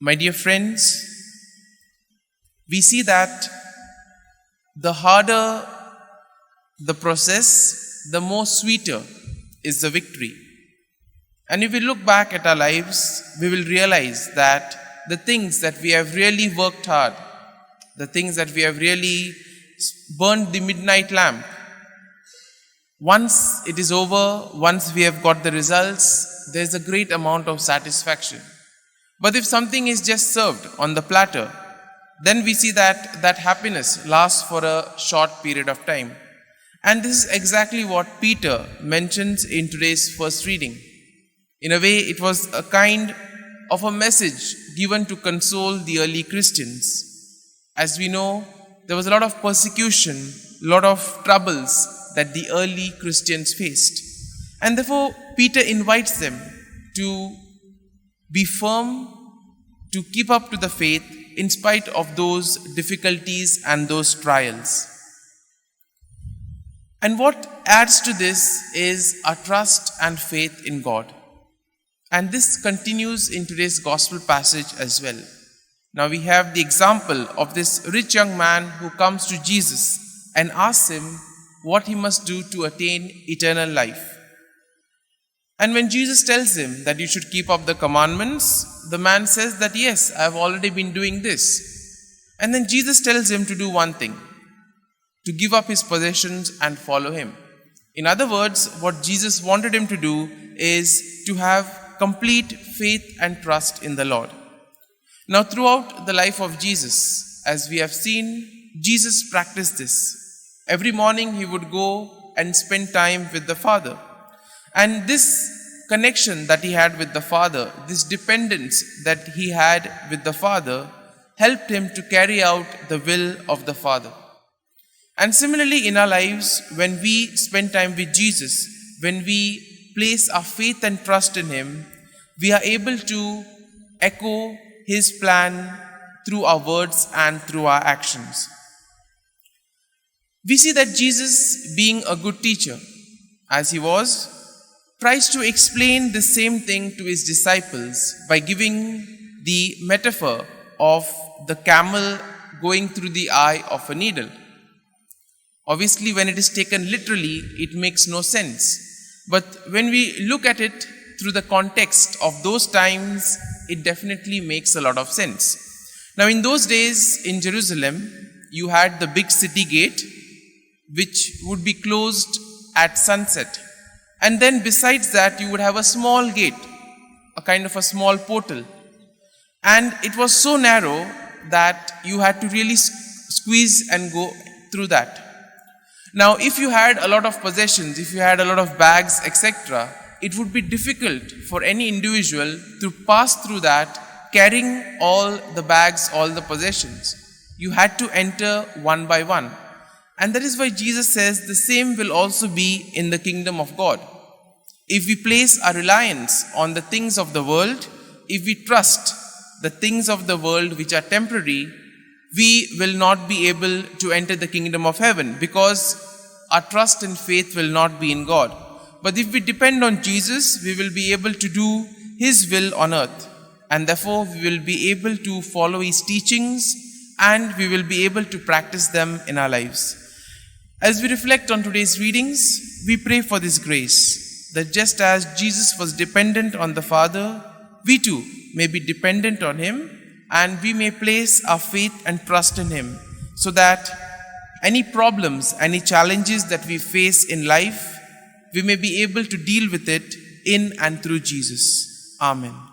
My dear friends, we see that the harder the process, the more sweeter is the victory. And if we look back at our lives, we will realize that the things that we have really worked hard, the things that we have really burned the midnight lamp, once it is over, once we have got the results, there's a great amount of satisfaction. But if something is just served on the platter, then we see that that happiness lasts for a short period of time. And this is exactly what Peter mentions in today's first reading. In a way, it was a kind of a message given to console the early Christians. As we know, there was a lot of persecution, a lot of troubles that the early Christians faced. And therefore, Peter invites them to be firm, to keep up to the faith in spite of those difficulties and those trials. And what adds to this is our trust and faith in God. And this continues in today's gospel passage as well. Now we have the example of this rich young man who comes to Jesus and asks him what he must do to attain eternal life. And when Jesus tells him that you should keep up the commandments, the man says that yes, I have already been doing this. And then Jesus tells him to do one thing, to give up his possessions and follow him. In other words, what Jesus wanted him to do is to have complete faith and trust in the Lord. Now, throughout the life of Jesus, as we have seen, Jesus practiced this. Every morning he would go and spend time with the Father. And this connection that he had with the Father, this dependence that he had with the Father, helped him to carry out the will of the Father. And similarly in our lives, when we spend time with Jesus, when we place our faith and trust in him, we are able to echo his plan through our words and through our actions. We see that Jesus, being a good teacher, as he was, tries to explain the same thing to his disciples by giving the metaphor of the camel going through the eye of a needle. Obviously, when it is taken literally, it makes no sense. But when we look at it through the context of those times, it definitely makes a lot of sense. Now, in those days in Jerusalem, you had the big city gate, which would be closed at sunset. And then besides that, you would have a small gate, a kind of a small portal. And it was so narrow that you had to really squeeze and go through that. Now, if you had a lot of possessions, if you had a lot of bags, etc., it would be difficult for any individual to pass through that carrying all the bags, all the possessions. You had to enter one by one. And that is why Jesus says the same will also be in the kingdom of God. If we place our reliance on the things of the world, if we trust the things of the world which are temporary, we will not be able to enter the kingdom of heaven because our trust and faith will not be in God. But if we depend on Jesus, we will be able to do his will on earth. And therefore, we will be able to follow his teachings and we will be able to practice them in our lives. As we reflect on today's readings, we pray for this grace, that just as Jesus was dependent on the Father, we too may be dependent on him and we may place our faith and trust in him so that any problems, any challenges that we face in life, we may be able to deal with it in and through Jesus. Amen.